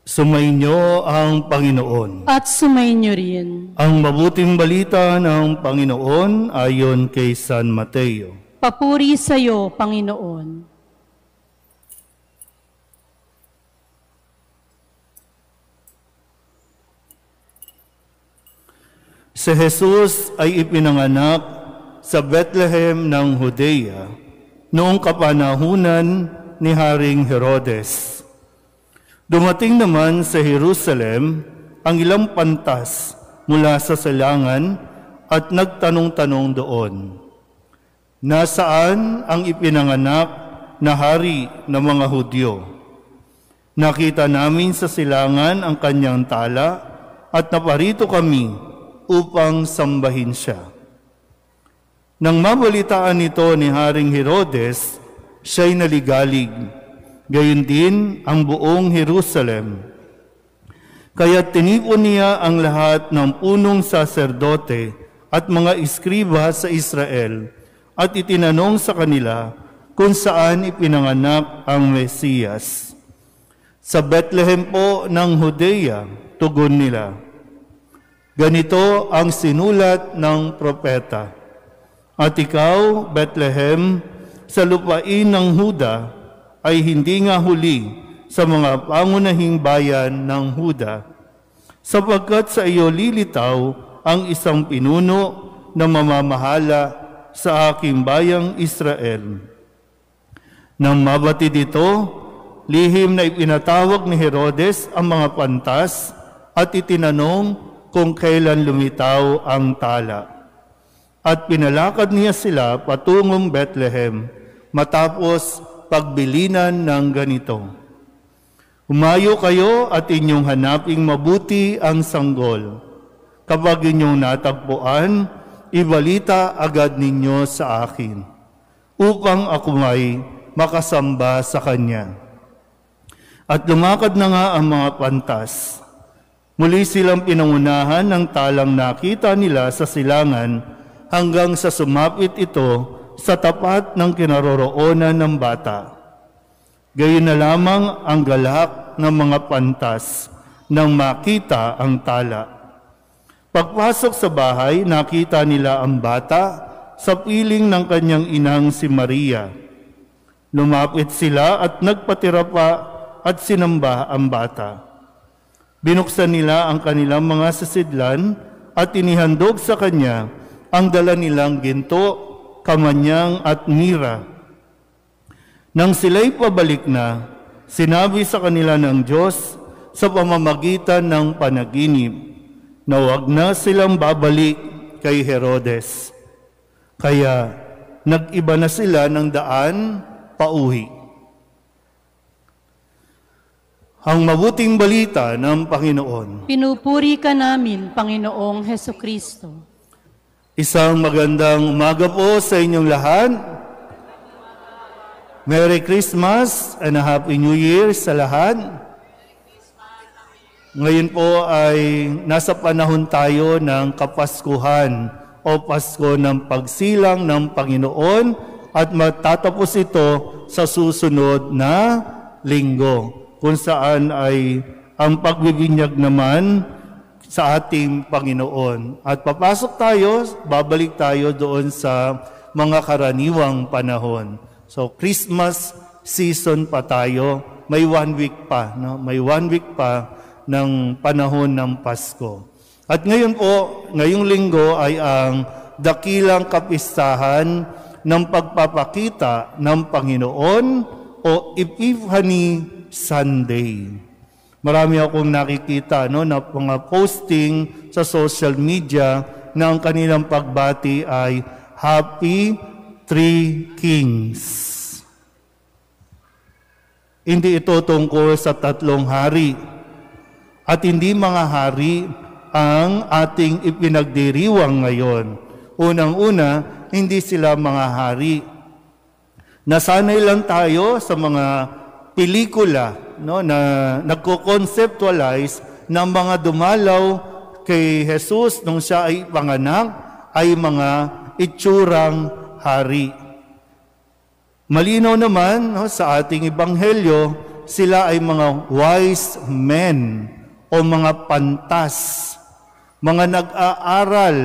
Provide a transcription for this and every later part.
Sumainyo ang Panginoon. At sumainyo rin. Ang mabuting balita ng Panginoon ayon kay San Mateo. Papuri sa iyo, Panginoon. Si Jesus ay ipinanganak sa Bethlehem ng Judea noong kapanahunan ni Haring Herodes. Dumating naman sa Jerusalem ang ilang pantas mula sa silangan at nagtanong-tanong doon, nasaan ang ipinanganak na hari ng mga Hudyo? Nakita namin sa silangan ang kanyang tala at naparito kami upang sambahin siya. Nang mabalitaan nito ni Haring Herodes, siya'y naligalig. Gayon din ang buong Jerusalem. Kaya tinipon niya ang lahat ng punong saserdote at mga iskriba sa Israel at itinanong sa kanila kung saan ipinanganak ang Mesiyas. Sa Bethlehem po ng Judea, tugon nila. Ganito ang sinulat ng propeta. At ikaw, Bethlehem, sa lupain ng Huda, ay hindi nga huli sa mga pangunahing bayan ng Huda, sapagkat sa iyo lilitaw ang isang pinuno na mamamahala sa aking bayang Israel. Nang mabatid ito, lihim na ipinatawag ni Herodes ang mga pantas at itinanong kung kailan lumitaw ang tala. At pinalakad niya sila patungong Bethlehem matapos pagbilinan ng ganito. Humayo kayo at inyong hanaping mabuti ang sanggol. Kapag inyong natagpuan, ibalita agad ninyo sa akin, upang ako may makasamba sa kanya. At lumakad na nga ang mga pantas. Muli silang pinangunahan ng talang nakita nila sa silangan hanggang sa sumapit ito sa tapat ng kinaroroonan ng bata. Gayon na lamang ang galak ng mga pantas nang makita ang tala. Pagpasok sa bahay, nakita nila ang bata sa piling ng kanyang inang si Maria. Lumapit sila at nagpatira pa at sinamba ang bata. Binuksan nila ang kanilang mga sasidlan at inihandog sa kanya ang dala nilang ginto, kamanyang at mira. Nang sila'y pabalik na, sinabi sa kanila ng Diyos sa pamamagitan ng panaginip na huwag na silang babalik kay Herodes. Kaya nag-iba na sila ng daan pauwi. Ang mabuting balita ng Panginoon. Pinupuri ka namin, Panginoong Hesukristo. Isang magandang umaga po sa inyong lahat. Merry Christmas and a Happy New Year sa lahat. Ngayon po ay nasa panahon tayo ng Kapaskuhan o Pasko ng pagsilang ng Panginoon at matatapos ito sa susunod na linggo kung saan ay ang pagbibinyag naman sa ating Panginoon. At papasok tayo, babalik tayo doon sa mga karaniwang panahon. So Christmas season pa tayo, may 1 week pa, no? May 1 week pa ng panahon ng Pasko. At ngayon po, ngayong linggo ay ang dakilang kapistahan ng pagpapakita ng Panginoon o Epiphany Sunday. Marami akong nakikita na mga posting sa social media na ang kanilang pagbati ay Happy Three Kings. Hindi ito tungkol sa 3 hari. At hindi mga hari ang ating ipinagdiriwang ngayon. Unang-una, hindi sila mga hari. Nasanay lang tayo sa mga pelikula na nagko-conceptualize ng mga dumalaw kay Jesus nung siya ay panganak ay mga itsurang hari. Malinaw naman sa ating ebanghelyo sila ay mga wise men o mga pantas, mga nag-aaral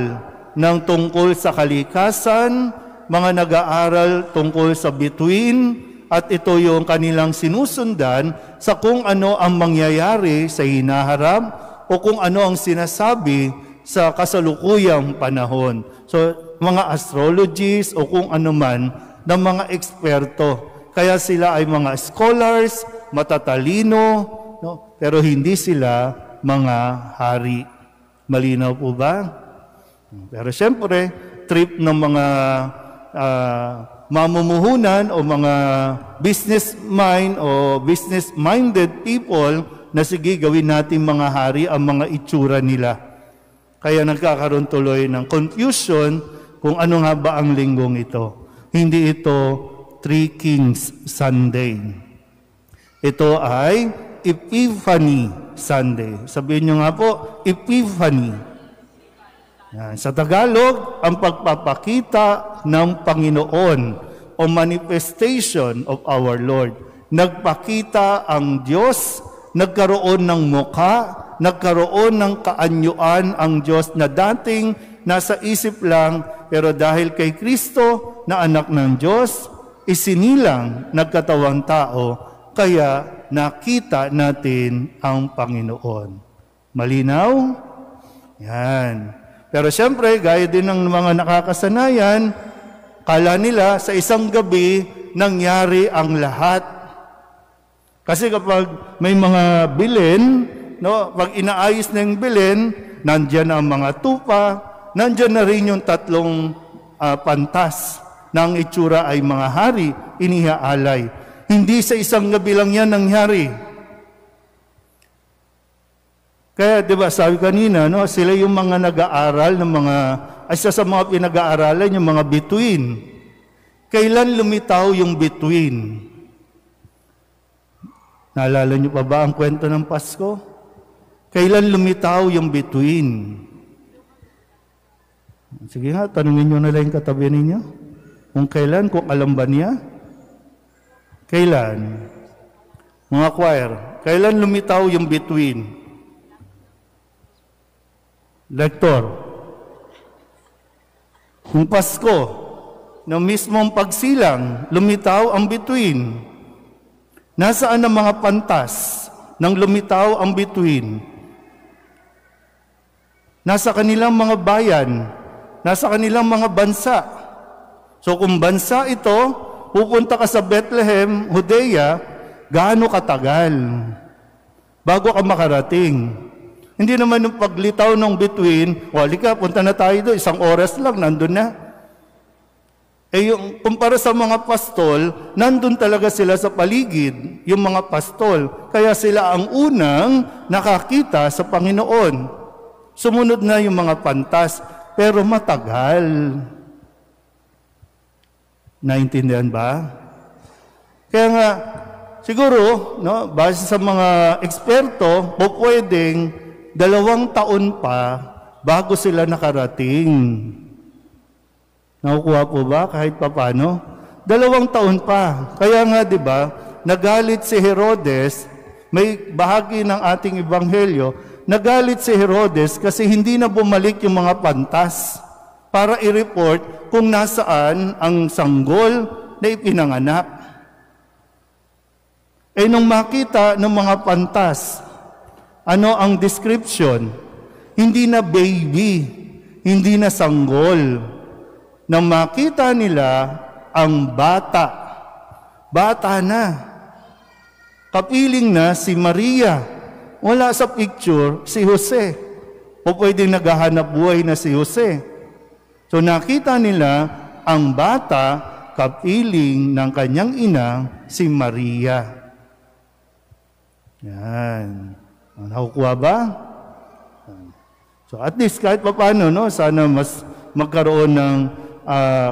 ng tungkol sa kalikasan, mga nag-aaral tungkol sa bituin, at ito yung kanilang sinusundan sa kung ano ang mangyayari sa hinaharap o kung ano ang sinasabi sa kasalukuyang panahon. So, mga astrologists o kung ano man ng mga eksperto. Kaya sila ay mga scholars, matatalino, no? Pero hindi sila mga hari. Malinaw po ba? Pero siyempre, trip ng mga mamumuhunan o mga business mind o business-minded people na sige, gawin natin mga hari ang mga itsura nila. Kaya nagkakaroon tuloy ng confusion kung ano nga ba ang linggong ito. Hindi ito Three Kings Sunday. Ito ay Epiphany Sunday. Sabihin nyo nga po, Epiphany. Yan. Sa Tagalog, ang pagpapakita ng Panginoon o manifestation of our Lord. Nagpakita ang Diyos, nagkaroon ng mukha, nagkaroon ng kaanyuan ang Diyos na dating nasa isip lang, pero dahil kay Kristo na anak ng Diyos, isinilang nagkatawang tao, kaya nakita natin ang Panginoon. Malinaw? Yan. Pero siyempre, gaya din ng mga nakakasanayan, kala nila sa isang gabi nangyari ang lahat. Kasi kapag may mga bilin, no, pag inaayos na yung bilin, nandyan ang mga tupa, nandyan na rin yung tatlong pantas na ang itsura ay mga hari, inihaalay. Hindi sa isang gabi lang yan nangyari. Kaya, di ba, sabi kanina, no, sila yung mga nag-aaral ng mga, isa sa mga pinag-aaralan, yung mga bituin. Kailan lumitaw yung bituin? Naalala niyo pa ba ang kwento ng Pasko? Kailan lumitaw yung bituin? Sige nga, tanungin niyo na lang yung katabi ninyo. Kung kailan, kung alam ba niya? Kailan? Mga choir, kailan lumitaw yung bituin? Lektor, kung Pasko, na mismong pagsilang, lumitaw ang bituin. Nasaan ang mga pantas nang lumitaw ang bituin? Nasa kanilang mga bayan, nasa kanilang mga bansa. So kung bansa ito, pupunta ka sa Bethlehem, Judea, gaano katagal bago ka makarating? Hindi naman yung paglitaw ng bituin, halika, punta na tayo doon, 1 oras lang, nandun na. Eh yung kumpara sa mga pastol, nandun talaga sila sa paligid, yung mga pastol. Kaya sila ang unang nakakita sa Panginoon. Sumunod na yung mga pantas, pero matagal. Naintindihan ba? Kaya nga, siguro, no, base sa mga eksperto, pwedeng 2 taon pa bago sila nakarating. Nakukuha po ba kahit papano? 2 taon pa. Kaya nga, di ba, nagalit si Herodes, may bahagi ng ating ebanghelyo, nagalit si Herodes kasi hindi na bumalik yung mga pantas para i-report kung nasaan ang sanggol na ipinanganak. Eh nung makita ng mga pantas, ano ang description? Hindi na baby, hindi na sanggol. Nang makita nila ang bata, bata na. Kapiling na si Maria. Wala sa picture si Jose. O pwedeng naghahanap buhay na si Jose. So nakita nila ang bata, kapiling ng kanyang ina, si Maria. Yan. Nakukuha ba? So at least kahit pa paano, no, sana mas magkaroon ng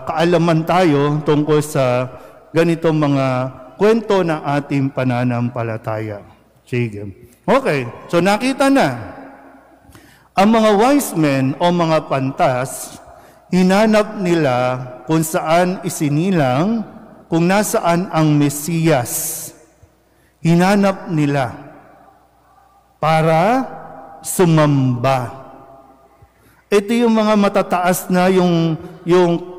kaalaman tayo tungkol sa ganitong mga kwento ng ating pananampalataya. Sige. Okay, so nakita na. Ang mga wise men o mga pantas, hinanap nila kung saan isinilang, kung nasaan ang Mesiyas. Hinanap nila para sumamba. Ito yung mga matataas na yung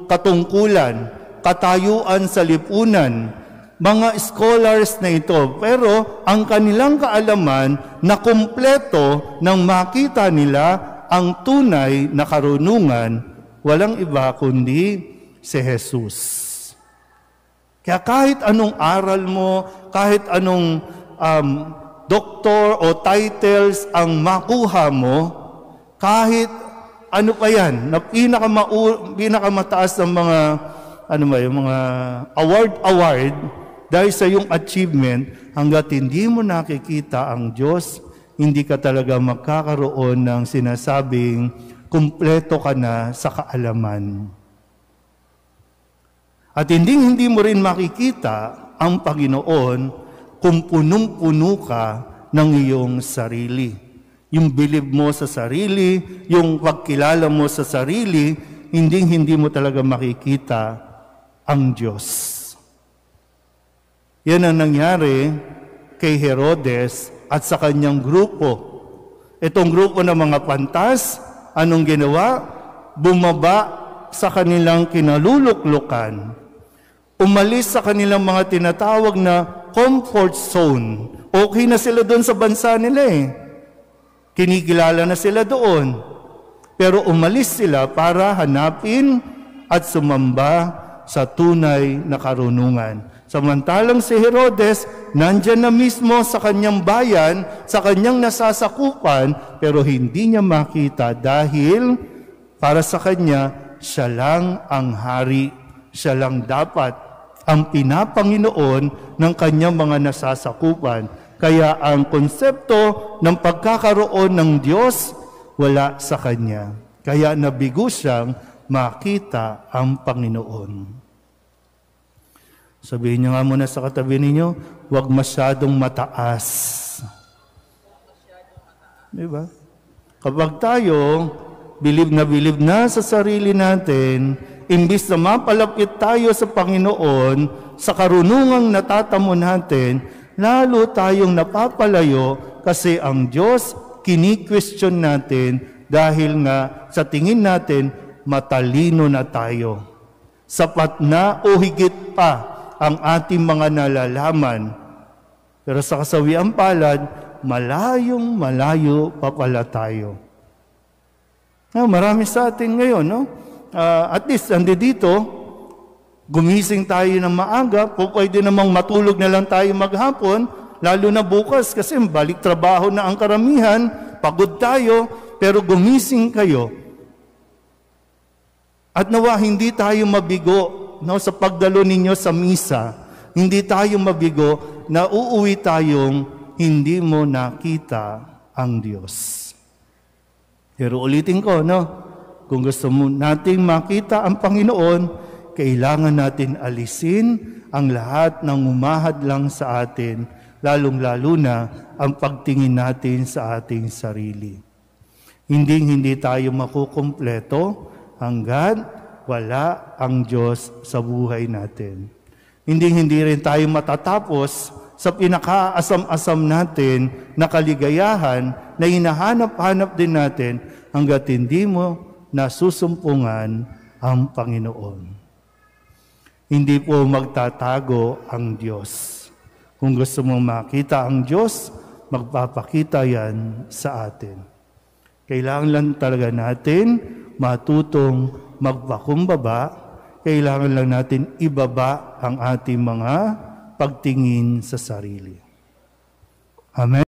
katungkulan, katayuan sa lipunan, mga scholars na ito. Pero ang kanilang kaalaman na kumpleto nang makita nila ang tunay na karunungan, walang iba kundi si Jesus. Kaya kahit anong aral mo, kahit anong doktor o titles ang makuha mo, kahit ano pa yan, na pinakamataas ng mga, yung mga award, dahil sa iyong achievement, hanggat hindi mo nakikita ang Diyos, hindi ka talaga magkakaroon ng sinasabing kumpleto ka na sa kaalaman. At hindi mo rin makikita ang Panginoon kung punong-puno ka ng iyong sarili. Yung believe mo sa sarili, yung pagkilala mo sa sarili, hindi mo talaga makikita ang Diyos. Yan ang nangyari kay Herodes at sa kanyang grupo. Itong grupo ng mga pantas, anong ginawa? Bumaba sa kanilang kinaluluklukan. Umalis sa kanilang mga tinatawag na comfort zone. Okay na sila doon sa bansa nila eh. Kinikilala na sila doon. Pero umalis sila para hanapin at sumamba sa tunay na karunungan. Samantalang si Herodes, nandyan na mismo sa kanyang bayan, sa kanyang nasasakupan, pero hindi niya makita dahil para sa kanya, siya lang ang hari, siya lang dapat ang pinapanginoon ng kanyang mga nasasakupan. Kaya ang konsepto ng pagkakaroon ng Diyos, wala sa kanya. Kaya nabigo siyang makita ang Panginoon. Sabihin niyo nga muna sa katabi ninyo, huwag masyadong mataas. Diba? Kapag tayo, bilib na sa sarili natin, imbis na mapalapit tayo sa Panginoon, sa karunungang natatamo natin, lalo tayong napapalayo kasi ang Diyos kini-question natin dahil nga sa tingin natin matalino na tayo. Sapat na o higit pa ang ating mga nalalaman. Pero sa kasawiang palad, malayo pa pala tayo. Marami sa atin ngayon, no? At least, dito, gumising tayo ng maaga, pwede namang matulog na lang tayo maghapon, lalo na bukas kasi balik trabaho na ang karamihan, pagod tayo, pero gumising kayo. At nawa, hindi tayo mabigo sa pagdalo ninyo sa misa. Hindi tayo mabigo na uuwi tayong hindi mo nakita ang Diyos. Pero ulitin ko, kung gusto mo nating makita ang Panginoon, kailangan natin alisin ang lahat ng umahad lang sa atin, lalong-lalo na ang pagtingin natin sa ating sarili. Hindi tayo makukumpleto hanggat wala ang Diyos sa buhay natin. Hindi rin tayo matatapos sa pinakaasam-asam natin na kaligayahan na hinahanap-hanap din natin hanggat hindi mo nasusumpungan ang Panginoon. Hindi po magtatago ang Diyos. Kung gusto mong makita ang Diyos, magpapakita yan sa atin. Kailangan lang talaga natin matutong magpakumbaba, kailangan lang natin ibaba ang ating mga pagtingin sa sarili. Amen.